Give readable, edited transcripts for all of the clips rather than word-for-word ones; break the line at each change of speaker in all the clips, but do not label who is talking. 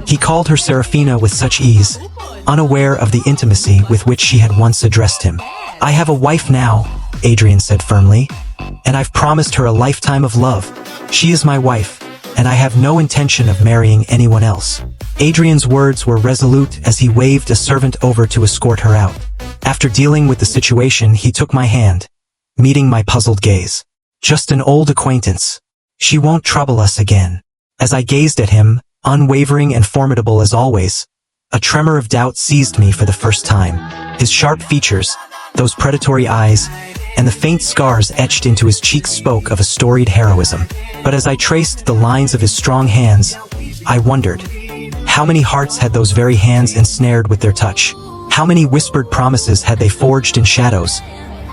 He called her Seraphina with such ease, unaware of the intimacy with which she had once addressed him. "I have a wife now," Adrian said firmly, "and I've promised her a lifetime of love. She is my wife, and I have no intention of marrying anyone else." Adrian's words were resolute as he waved a servant over to escort her out. After dealing with the situation, he took my hand, meeting my puzzled gaze. "Just an old acquaintance. She won't trouble us again." As I gazed at him, unwavering and formidable as always, a tremor of doubt seized me for the first time. His sharp features, those predatory eyes, and the faint scars etched into his cheeks spoke of a storied heroism. But as I traced the lines of his strong hands, I wondered, how many hearts had those very hands ensnared with their touch? How many whispered promises had they forged in shadows,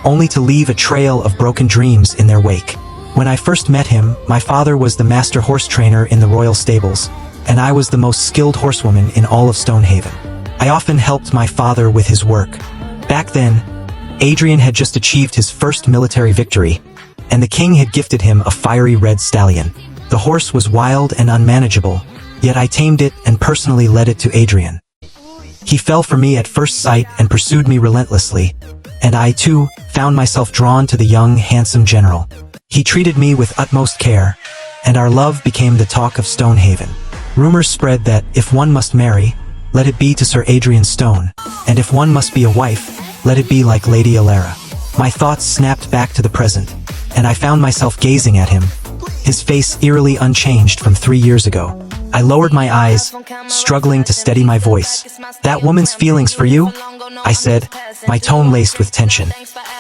only to leave a trail of broken dreams in their wake? When I first met him, my father was the master horse trainer in the royal stables, and I was the most skilled horsewoman in all of Stonehaven. I often helped my father with his work. Back then, Adrian had just achieved his first military victory, and the king had gifted him a fiery red stallion. The horse was wild and unmanageable, yet I tamed it and personally led it to Adrian. He fell for me at first sight and pursued me relentlessly, and I too found myself drawn to the young, handsome general. He treated me with utmost care, and our love became the talk of Stonehaven. Rumors spread that if one must marry, let it be to Sir Adrian Stone, and if one must be a wife, let it be like Lady Alara. My thoughts snapped back to the present, and I found myself gazing at him, his face eerily unchanged from 3 years ago. I lowered my eyes, struggling to steady my voice. "That woman's feelings for you?" I said, my tone laced with tension.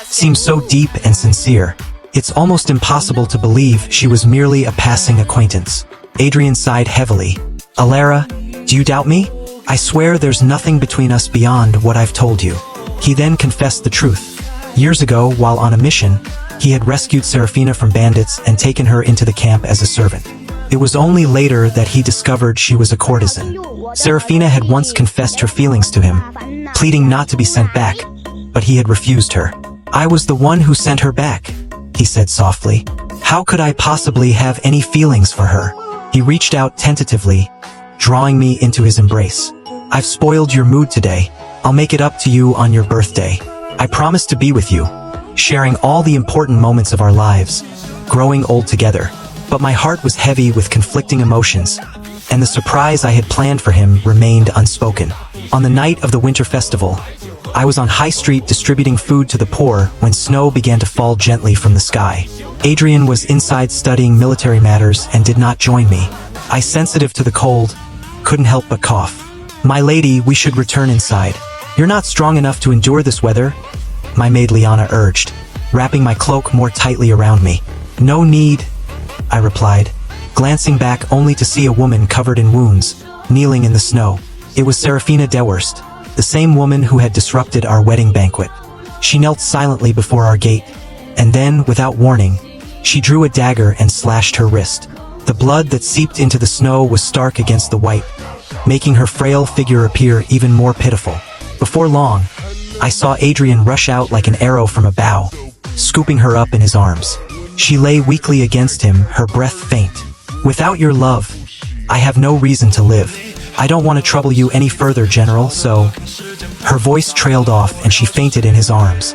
"Seems so deep and sincere. It's almost impossible to believe she was merely a passing acquaintance." Adrian sighed heavily. "Alara, do you doubt me? I swear there's nothing between us beyond what I've told you." He then confessed the truth. Years ago, while on a mission, he had rescued Seraphina from bandits and taken her into the camp as a servant. It was only later that he discovered she was a courtesan. Seraphina had once confessed her feelings to him, pleading not to be sent back, but he had refused her. "I was the one who sent her back," he said softly. "How could I possibly have any feelings for her?" He reached out tentatively, drawing me into his embrace. "I've spoiled your mood today. I'll make it up to you on your birthday. I promise to be with you, sharing all the important moments of our lives, growing old together." But my heart was heavy with conflicting emotions, and the surprise I had planned for him remained unspoken. On the night of the winter festival, I was on High Street distributing food to the poor when snow began to fall gently from the sky. Adrian was inside studying military matters and did not join me. I, sensitive to the cold, couldn't help but cough. "My lady, we should return inside. You're not strong enough to endure this weather," my maid Liana urged, wrapping my cloak more tightly around me. "No need," I replied, glancing back only to see a woman covered in wounds, kneeling in the snow. It was Seraphina Dewhurst, the same woman who had disrupted our wedding banquet. She knelt silently before our gate, and then, without warning, she drew a dagger and slashed her wrist. The blood that seeped into the snow was stark against the white, making her frail figure appear even more pitiful. Before long, I saw Adrian rush out like an arrow from a bow, scooping her up in his arms. She lay weakly against him, her breath faint. "Without your love, I have no reason to live. I don't want to trouble you any further, General, so—" Her voice trailed off and she fainted in his arms.